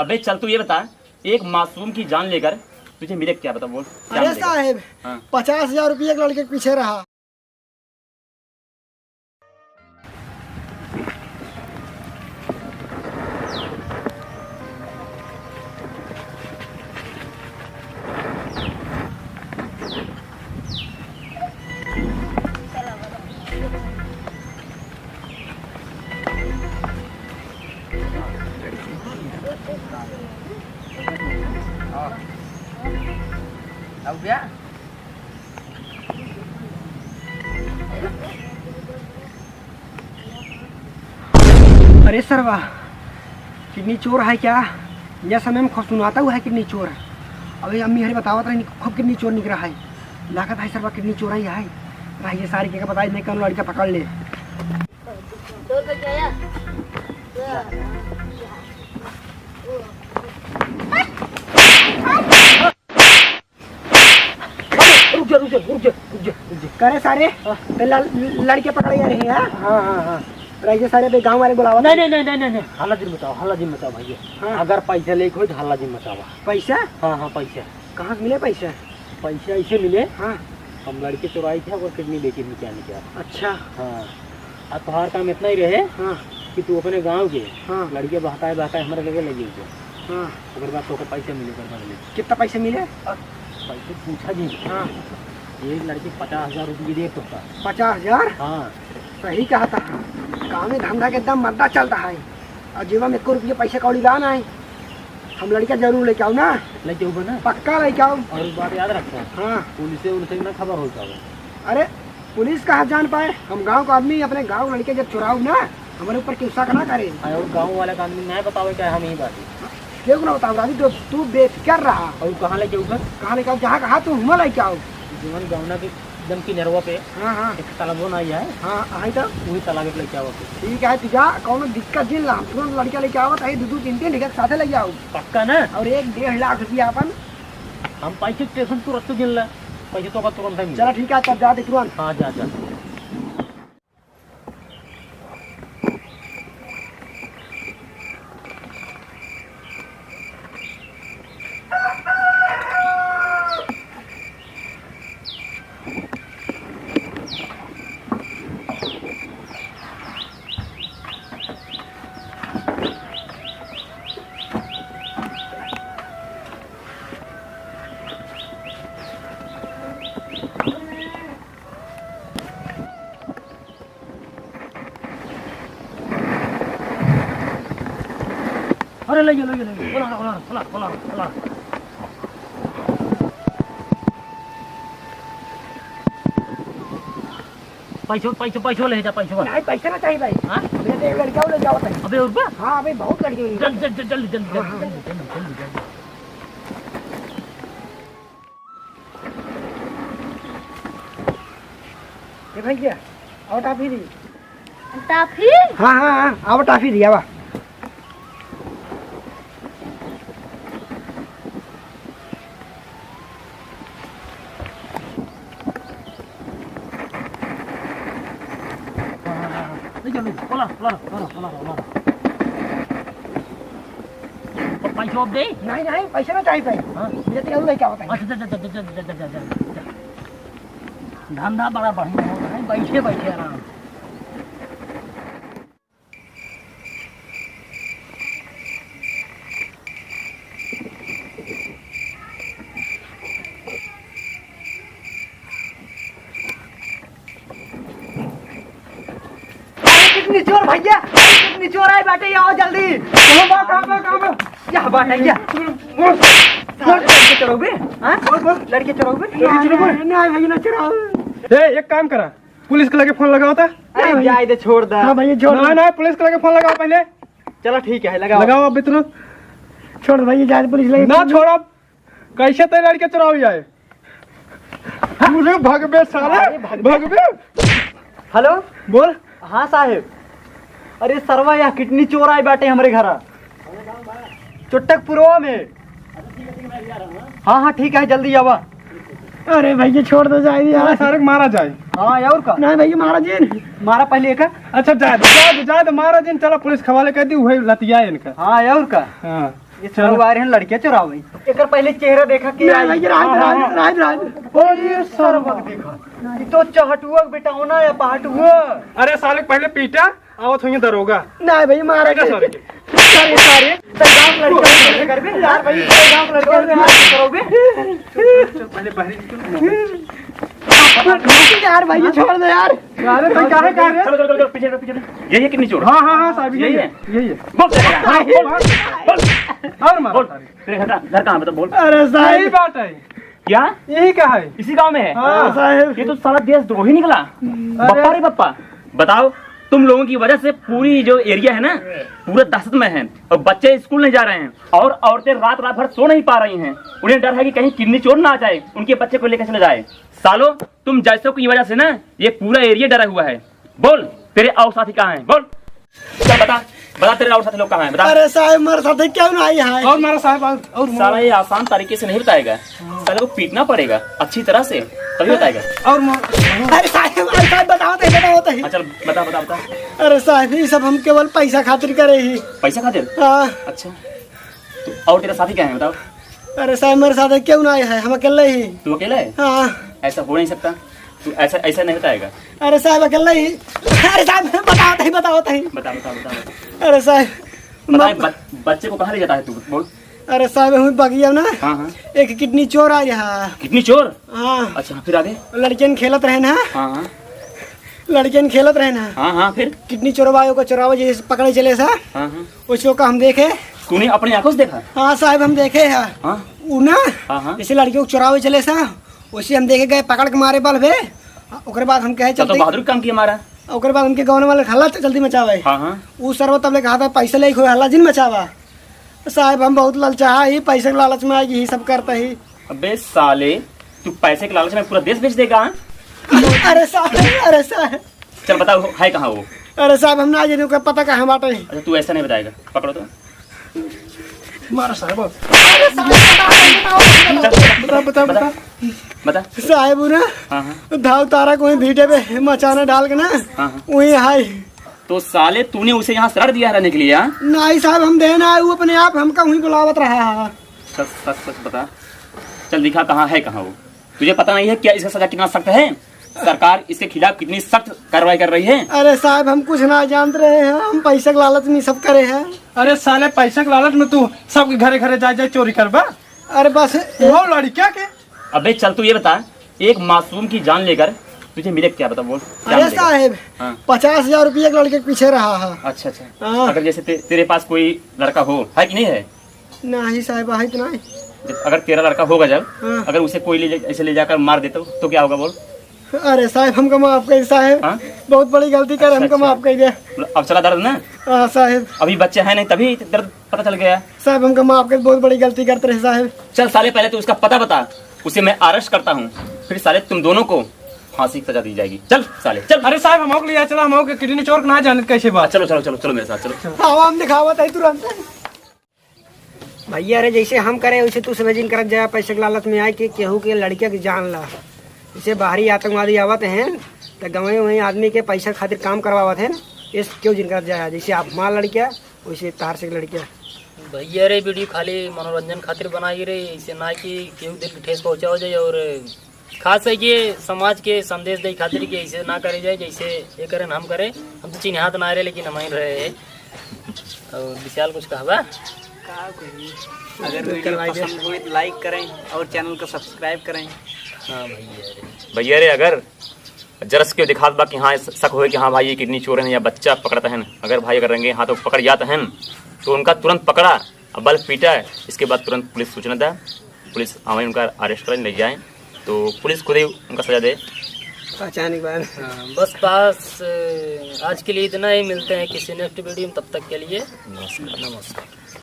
अबे चल तू ये बता, एक मासूम की जान लेकर तुझे मिले क्या, बता बोल। अरे साहेब, 50,000 रुपये एक लड़के के पीछे रहा। अब क्या अरे सरवा, किडनी चोर है क्या? यह समय में खूब सुनाता हुआ है किडनी चोर। अबे अम्मी हरी बतावत रही खूब किडनी चोर निकला है। लागत है सरवा किडनी चोर ही है। रहिए सारी क्या बताई नहीं कौन लड़का पकड़ ले। करे सारे लड़के पकड़े जा रहे हैं। हाँ। रहिए सारे पे गाँव वाले बुलावा। नहीं हल्ला जिन मचाओ भैया। हाँ। अगर पैसा लेके हो तो हल्ला जिन मचाओ। पैसा? हाँ पैसा। कहाँ से मिले पैसा? पैसा ऐसे मिले। हाँ। हम लड़के चुराई थे और किडनी बेची थी क्या निकला। अच्छा। हाँ। अब तुम्हारा काम इतना ही रहे। हाँ। कि तू अपने गाँव के हाँ। लड़के बहकाए हमारे लगे लगी हुई। हाँ। अगर बात तो पैसे मिले कितना पैसे मिले? पैसे पूछा जी। हाँ। एक लड़के 50,000 रुपये दे तो 50,000? हाँ सही कहा था। गाँव में धंधा के एकदम मर्दा चलता है और जीवा में 1 रुपये पैसे कौड़ी लाना है। हम लड़का जरूर लेके आओ ना। लेके आओ ना, पक्का लेके आओ। और इस बात याद रखो। हाँ। पुलिस ना खबर होता है। अरे पुलिस कहाँ जान पाए? हम गांव का आदमी अपने गांव लड़के जब चुराओ ना, हमारे ऊपर किस्सा ना करे। और गाँव वाला का आदमी नहीं बताओ क्या हम यही बात क्यों ना बताओ राजी, तू बेफिक्र रहा। और कहाँ लेके आओ? कहाँ लेके आओ? जहाँ कहा तू हुआ लेके आओ। जीवन गाँव के एकदम की नरवा पे। हाँ। एक तालाब नहीं है। हाँ आई तो वही तालाब लेके आओ। ठीक है, तुझा कौन दिक्कत जिन ला तुरंत लड़का लेके आवत है। 2 3 लड़के साथे लेके आओ। पक्का ना? और 1-1.5 लाख रुपया अपन। हम पैसे स्टेशन तुरंत गिन ला। पैसे तो का तुरंत। चलो ठीक है, तब जाते तुरंत। हाँ जा। अरे ले बोला। पैसो ले जा पैसो। नहीं पैसा ना चाहिए भाई। हाँ? मेरे एक लड़का ले जाओ। अबे और बा? हाँ अभी बहुत लड़के। जल्दी। ये भैया और टाफी दी। टाफी? हाँ अब टाफी दिया बा। बोला। पैसो अब दे? नहीं पैसा ना चाहिए भाई। हाँ? मुझे तो लेके आओ। अच्छा। धंधा बड़ा बढ़िया हो रहा है। बैठे आराम। कितनी चोर भैया, कितनी चोर आई बाटे, आओ जल्दी। कहां या बाटे क्या? लड़के चढ़ोगे? हां लड़के चढ़ोगे? नहीं भैया ना चढ़ाओ। एक काम करा, पुलिस के लगे फोन लगाओ था। अरे जाए दे, छोड़ दे। हां भैया छोड़। ना पुलिस के लगे फोन लगाओ पहले। चलो ठीक है, लगाओ अब तुरंत। छोड़ भैया, जाए पुलिस लगे ना छोड़। अब कैसे तो लड़के चुराव जाए। मुझे भगबे साले, भगबे। हेलो बोल। हाँ साहेब, अरे सरवा यहाँ कितनी चोर आई बाटे हमारे घर चुटकपुरवा में। हाँ ठीक है, जल्दी आवा। अरे भैया छोड़ दो, जाए यार। सारे मारा जाए। हाँ और का? नहीं भैया मारा जी, मारा पहले एक। अच्छा जाए मारा जिन। चलो पुलिस खवाले कर दी, वही लतिया इनका। हाँ और का? हाँ ये सब आ रहे हैं लड़के चुरावे। एक पहले चेहरा देखा कि तो चहटुआ बेटा होना या पहाटुआ। अरे साले पहले पीटा आवत हुई दरोगा। नहीं भाई मारा सारे सारे गांव लड़के कर बे यार भाई गांव लड़के करोगे। पहले बाहर यार भाई ये छोड़ दे यार। अरे भाई क्या है चलो चलो चलो पीछे पीछे यही है कितनी चोर? हाँ हाँ हाँ साहब यही है यही है। और मार बोल तेरे घर कहाँ है? बोल। अरे सही साहब बात है। क्या यही का है? इसी गांव में है? हाँ साहब ये तो साला देशद्रोही निकला। बप्पा रे बप्पा, बताओ तुम लोगों की वजह से पूरी जो एरिया है ना पूरा दहशत में है, और बच्चे स्कूल नहीं जा रहे हैं, और औरतें रात रात भर सो नहीं पा रही हैं। उन्हें डर है कि कहीं किडनी चोर ना आ जाए, उनके बच्चे को लेकर चले जाए। सालो तुम जैसों की वजह से ना ये पूरा एरिया डरा हुआ है। बोल तेरे और साथी कहाँ हैं? बोल क्या बता बता तेरे और साथी लोग कहाँ हैं? बता। अरे साहब हमारे साथ क्यों ना आई है? और मारा साहब और साला ये आसान तरीके से नहीं बताएगा, साले को पीटना पड़ेगा अच्छी तरह से तभी बताएगा। और अरे साहब बताओ तो चल बता बता बता। अरे साहब ये सब हम केवल पैसा खातिर करे ही। पैसा खातिर? हाँ। अच्छा तो और तेरा साथी क्या है बताओ? अरे साहब मेरे साथ क्यों ना आए है? हम अकेले ही। तू अकेला है? हाँ। ऐसा हो नहीं सकता, तू ऐसा ऐसा नहीं बताएगा। अरे साहब अकेले ही। अरे साहब बताओ बता बता बता। अरे साहब बच्चे को कहाँ ले जाता है तू? बोल। अरे साहब हम बगिया ना हाँ हाँ। एक किडनी चोर आ रहा। कितनी चोर? हाँ। अच्छा फिर आगे? लड़कियन खेलत रहे ना। हाँ हाँ लड़कियन खेलत रहे ना। हाँ हाँ फिर किडनी चोरवाओ को चोरावा जैसे पकड़े चले सा हाँ हाँ। उसको का हम देखे। तूने अपनी आंखों से देखा? हाँ साहब हम देखे है। हाँ उ ना हाँ हाँ। जैसे लड़कियों को चोरावे चले सा उसे हम देखे गए पकड़ के मारे बल भे। ओकरे बाद हम कहे चल तो चलते। बहादुर काम किया हमारा। ओकरे बाद उनके गाँव वाले हल्ला जल्दी मचावे। हाँ हाँ। उ सर्व तब ले कहा था पैसे ले खोए हल्ला जिन मचावा। साहब हम बहुत ललचा ही पैसे के लालच में आएगी ही सब करता ही। अबे साले तू पैसे के लालच में पूरा देश बेच देगा? अरे साहब चल बताओ है कहाँ वो? अरे साहब हम ना जाने का पता कहाँ बाटे। अच्छा तू ऐसा नहीं बताएगा, पकड़ो तो। मारा साहब चल, बता बता बता। साहब ना हाँ हाँ धाव तारा को भीटे पे मचाना डाल के ना हाँ हाँ। वही हाय। तो साले तूने उसे यहाँ शरण दिया रहने के लिए? हाँ नहीं साहब हम देना है वो अपने आप हमका वही बुलावत रहा है। सच सच सच बता। चल दिखा कहाँ है कहाँ वो? तुझे पता नहीं है क्या इसका सजा कितना सख्त है? सरकार इसके खिलाफ कितनी सख्त कार्रवाई कर रही है। अरे साहब हम कुछ ना जानते रहे हैं, हम पैसे के लालच में सब करे हैं। अरे साले पैसा के लालच में तू सबके घरे घरे जा चोरी करबा? अरे बस वो लड़किया के। अबे चल तू ये बता, एक मासूम की जान लेकर तुझे मिले क्या? बता बोल। क्या अरे मिलेगा? साहब हाँ। 50,000 रुपये एक लड़के के पीछे रहा है। अच्छा अच्छा। हाँ। अगर जैसे तेरे पास कोई लड़का हो, है कि नहीं है? नहीं साहब है तो नहीं। अगर तेरा लड़का होगा जब, हाँ। अगर उसे कोई ऐसे ले जाकर मार देता तो क्या होगा बोल? अरे साहब हमको माफ कर साहब। हाँ? बहुत बड़ी गलती कर हमको अच्छा। माफ कर दे। अब चला दर्द ना? हाँ साहब। अभी बच्चे हैं नहीं तभी दर्द पता चल गया। साहब हमको माफ कर, बहुत बड़ी गलती करते रहे साहब। चल साले पहले तो उसका पता बता, उसे मैं अरेस्ट करता हूँ, फिर साले तुम दोनों को फांसी की सजा दी जाएगी। चल साले चल। अरे साहब हम ले चला हम के किडनी चोर ना जाने कैसे बात। चलो चलो चलो चलो मेरे साथ चलो। हाँ हम दिखावत है तुरंत। भैया अरे जैसे हम करे वैसे तू समझ कर जाए पैसे के लालच में आए कि केहू के लड़के की जान ला। जैसे बाहरी आतंकवादी आवत हैं तो गाँव वहीं आदमी के पैसा खातिर काम करवावत हैं, ये क्यों जिनकर जाए? जैसे आप माँ लड़किया वैसे तार से लड़किया। भैया रे वीडियो खाली मनोरंजन खातिर बनाई रे, इसे ना कि केहू दिल की ठेस पहुँचा हो जाए, और खास है कि समाज के संदेश दे खातिर कि ऐसे ना करे जाए जैसे ये करें हम करें। हम तो चिन्हात ना रहे लेकिन हम ही रहे। और विशाल कुछ कहवा? अगर वीडियो पसंद हुई तो लाइक करें और चैनल को सब्सक्राइब करें। हाँ भैया भैया रे अगर जरस के दिखा बा कि हाँ शक हो कि हाँ भाई ये किडनी चोर है या बच्चा पकड़ता है, अगर भाई अगर रंगे हाथों पकड़ जाता है तो उनका तुरंत पकड़ा और बल पीटा है, इसके बाद तुरंत पुलिस सूचना दे, पुलिस आवाई उनका अरेस्ट करें ले जाए तो पुलिस खुद ही उनका सजा दे। पहचान के बाद बस पास आज के लिए इतना ही। मिलते हैं किसी नेक्स्ट वीडियो में, तब तक के लिए नमस्कार।